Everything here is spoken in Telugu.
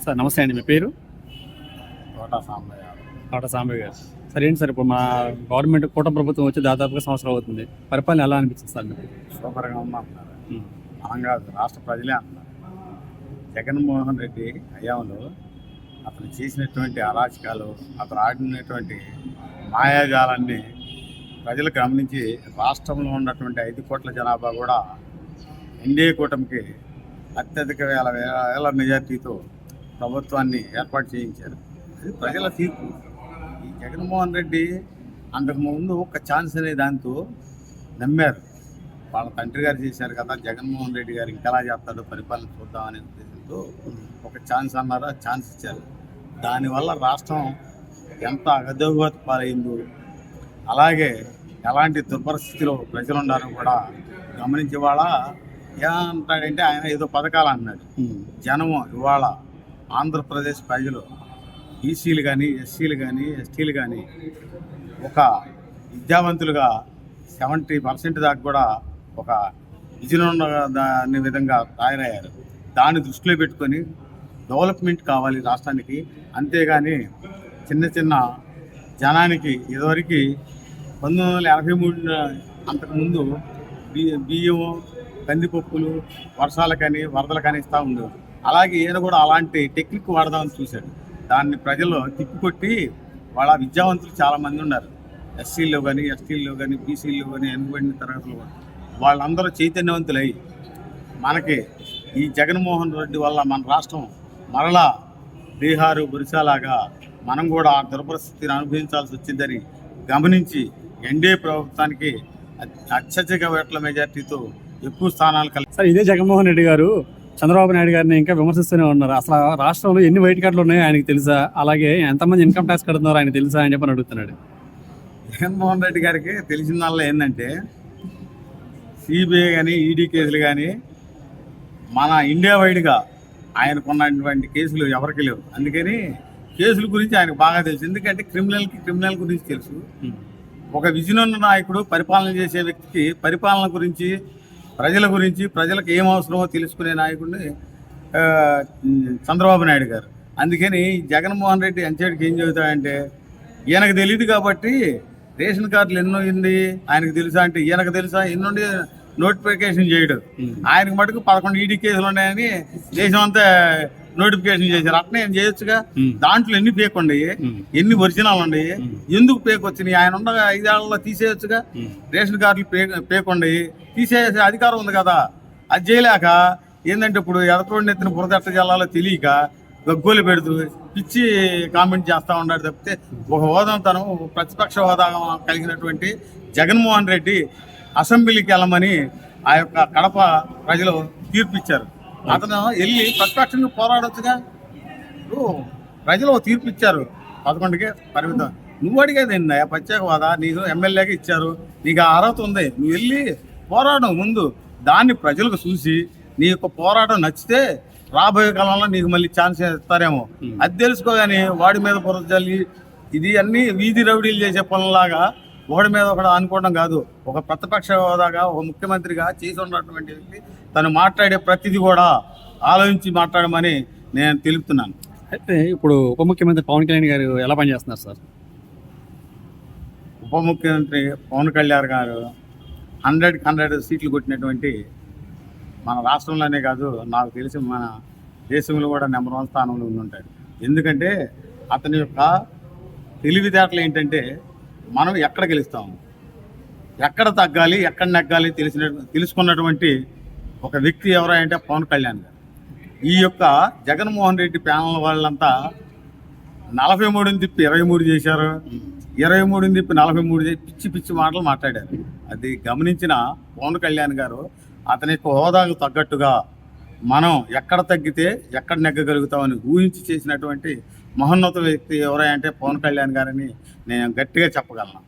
సార్ నమస్తే అండి. మీ పేరు? తోట సాంబయ్య. తోట సాంబయ్య గారు. సార్ ఏంటి సార్, ఇప్పుడు మా గవర్నమెంట్ కూటమి ప్రభుత్వం వచ్చి దాదాపుగా సంవత్సరం అవుతుంది. పరిపాలన ఎలా అనిపించింది సార్ మీకు? సూపర్గా ఉందంటున్నారు. మనం కాదు, రాష్ట్ర ప్రజలే అంటున్నారు. జగన్మోహన్ రెడ్డి హయాంలో అతను చేసినటువంటి అరాచకాలు, అతను ఆడినటువంటి మాయాజాలాన్ని ప్రజలు గమనించి రాష్ట్రంలో ఉన్నటువంటి 5 కోట్ల జనాభా కూడా ఎన్డీఏ కూటమికి అత్యధిక వేల మెజార్టీతో ప్రభుత్వాన్ని ఏర్పాటు చేయించారు. అది ప్రజల తీర్పు. ఈ జగన్మోహన్ రెడ్డి అంతకుముందు ఒక ఛాన్స్ అనే దాంతో నమ్మారు. వాళ్ళ తండ్రి గారు చేశారు కదా, జగన్మోహన్ రెడ్డి గారు ఇంకెలా చేస్తాడో పరిపాలన చూద్దామనే ఉద్దేశంతో ఒక ఛాన్స్ అన్నారు, ఆ ఛాన్స్ ఇచ్చారు. దానివల్ల రాష్ట్రం ఎంత అగదోగతి పాలైందో, అలాగే ఎలాంటి దుర్పరిస్థితిలో ప్రజలు ఉన్నారో కూడా గమనించి వాళ్ళ ఏమంటాడంటే ఆయన ఏదో పథకాలు అన్నాడు. జనము ఇవాళ ఆంధ్రప్రదేశ్ ప్రజలు బీసీలు కానీ, ఎస్సీలు కానీ, ఎస్టీలు కానీ ఒక విద్యావంతులుగా 70% దాకా కూడా ఒక విజయనగరం విధంగా తయారయ్యారు. దాన్ని దృష్టిలో పెట్టుకొని డెవలప్మెంట్ కావాలి రాష్ట్రానికి. అంతేగాని చిన్న చిన్న జనానికి ఇదివరకు 1983 అంతకుముందు బియ్యం, కందిపప్పులు వర్షాలకని వరదలకని ఇస్తూ ఉండేవారు. అలాగే ఈయన కూడా అలాంటి టెక్నిక్ వాడదామని చూశాడు. దాన్ని ప్రజలు తిప్పికొట్టి వాళ్ళ విద్యావంతులు చాలామంది ఉన్నారు. ఎస్సీల్లో కానీ, ఎస్టీల్లో కానీ, బీసీల్లో కానీ, వెనుకబడిన తరగతులు వాళ్ళందరూ చైతన్యవంతులై మనకి ఈ జగన్మోహన్ రెడ్డి వల్ల మన రాష్ట్రం మరలా బీహారు, ఒరిస్సాలాగా మనం కూడా ఆ దుర్పరిస్థితిని అనుభవించాల్సి వచ్చిందని గమనించి ఎన్డీఏ ప్రభుత్వానికి అత్యధిక ఓట్ల మెజార్టీతో ఎక్కువ స్థానాలు కలిగి. సార్ ఇదే జగన్మోహన్ రెడ్డి గారు చంద్రబాబు నాయుడు గారిని ఇంకా విమర్శిస్తూనే ఉన్నారు. అసలు రాష్ట్రంలో ఎన్ని వైట్ కార్డులు ఉన్నాయో ఆయనకు తెలుసా? అలాగే ఎంతమంది ఇన్కమ్ ట్యాక్స్ కడుతున్నారో ఆయన తెలుసా అని చెప్పని అడుగుతున్నాడు. జగన్మోహన్ రెడ్డి గారికి తెలిసిందల్లా ఏంటంటే సిబిఐ కానీ, ఈడీ కేసులు కానీ మన ఇండియా వైడ్గా ఆయనకున్నటువంటి కేసులు ఎవరికి లేవు. అందుకని కేసుల గురించి ఆయనకు బాగా తెలుసు. ఎందుకంటే క్రిమినల్ గురించి తెలుసు. ఒక విజన్ నాయకుడు, పరిపాలన చేసే వ్యక్తికి పరిపాలన గురించి, ప్రజల గురించి, ప్రజలకు ఏం అవసరమో తెలుసుకునే నాయకుడిని చంద్రబాబు నాయుడు గారు. అందుకని జగన్మోహన్ రెడ్డి అంచేటికి ఏం చెబుతాడంటే ఈయనకు తెలియదు కాబట్టి రేషన్ కార్డులు ఎన్నో ఉంది ఆయనకు తెలుసా అంటే, ఈయనకు తెలుసా ఎన్నుండి నోటిఫికేషన్ చేయడు. ఆయనకు మటుకు 11 ఈడీ కేసులు ఉన్నాయని దేశం అంతా నోటిఫికేషన్ చేశారు. అట్నే ఏం చేయొచ్చుగా. దాంట్లో ఎన్ని ఫేక్ ఉన్నాయి, ఎన్ని ఒరిజినల్ ఉన్నాయి, ఎందుకు ఫేక్ వచ్చినాయి? ఆయన ఉన్న 5 ఏళ్లలో తీసేయొచ్చుగా. రేషన్ కార్డులు ఫేక్ ఉన్నాయి, తీసేసే అధికారం ఉంది కదా. అది చేయలేక ఏంటంటే ఇప్పుడు ఎదకోడిని ఎత్తిన బురదెట్ట జిల్లాలో తెలియక గగ్గోలు పెడుతూ పిచ్చి కామెంట్ చేస్తూ ఉన్నాడు తప్పితే ఒక హోదాతనం, ప్రతిపక్ష హోదా కలిగినటువంటి జగన్మోహన్ రెడ్డి అసెంబ్లీకి వెళ్ళమని ఆ యొక్క కడప ప్రజలు తీర్పిచ్చారు. అతను వెళ్ళి ప్రతిపక్షంగా పోరాడొచ్చుగా. ప్రజలు తీర్పిచ్చారు 11కే పరిమితం. నువ్వు అడిగేది ఏందా ప్రత్యేక హోదా? నీకు ఎమ్మెల్యేగా ఇచ్చారు, నీకు ఆ అర్హత ఉంది, నువ్వు వెళ్ళి పోరాడడం ముందు. దాన్ని ప్రజలకు చూసి నీ యొక్క పోరాటం నచ్చితే రాబోయే కాలంలో నీకు మళ్ళీ ఛాన్స్ ఇస్తారేమో. అది తెలుసుకోగాని వాడి మీద బురద జల్లి ఇది అన్ని వీధి రౌడీలు చేసే పనులాగా ఒకటి మీద ఒకటి అనుకోవడం కాదు. ఒక ప్రతిపక్ష హోదాగా, ఒక ముఖ్యమంత్రిగా చేసి ఉన్నటువంటి వ్యక్తి తను మాట్లాడే ప్రతిదీ కూడా ఆలోచించి మాట్లాడమని నేను తెలుపుతున్నాను. అయితే ఇప్పుడు ఉప ముఖ్యమంత్రి పవన్ కళ్యాణ్ గారు ఎలా పనిచేస్తున్నారు సార్? ఉప ముఖ్యమంత్రి పవన్ కళ్యాణ్ గారు 100కి 100 సీట్లు కొట్టినటువంటి మన రాష్ట్రంలోనే కాదు, నాకు తెలిసి మన దేశంలో కూడా నెంబర్ 1 స్థానంలో ఉంటాడు. ఎందుకంటే అతని యొక్క తెలివితేటలు ఏంటంటే మనం ఎక్కడ గెలుస్తాము, ఎక్కడ తగ్గాలి, ఎక్కడ నెగ్గాలి తెలుసుకున్నటువంటి ఒక వ్యక్తి ఎవరంటే పవన్ కళ్యాణ్ గారు. ఈ యొక్క జగన్మోహన్ రెడ్డి ప్యానల్ వాళ్ళంతా 43ని తిప్పి 23 చేశారు, 23ని తిప్పి 43 చేసి పిచ్చి మాటలు మాట్లాడారు. అది గమనించిన పవన్ కళ్యాణ్ గారు అతని యొక్క హోదాకు తగ్గట్టుగా మనం ఎక్కడ తగ్గితే ఎక్కడ నెగ్గగలుగుతామని ఊహించి చేసినటువంటి మహోన్నత వ్యక్తి ఎవరంటే పవన్ కళ్యాణ్ గారని నేను గట్టిగా చెప్పగలను.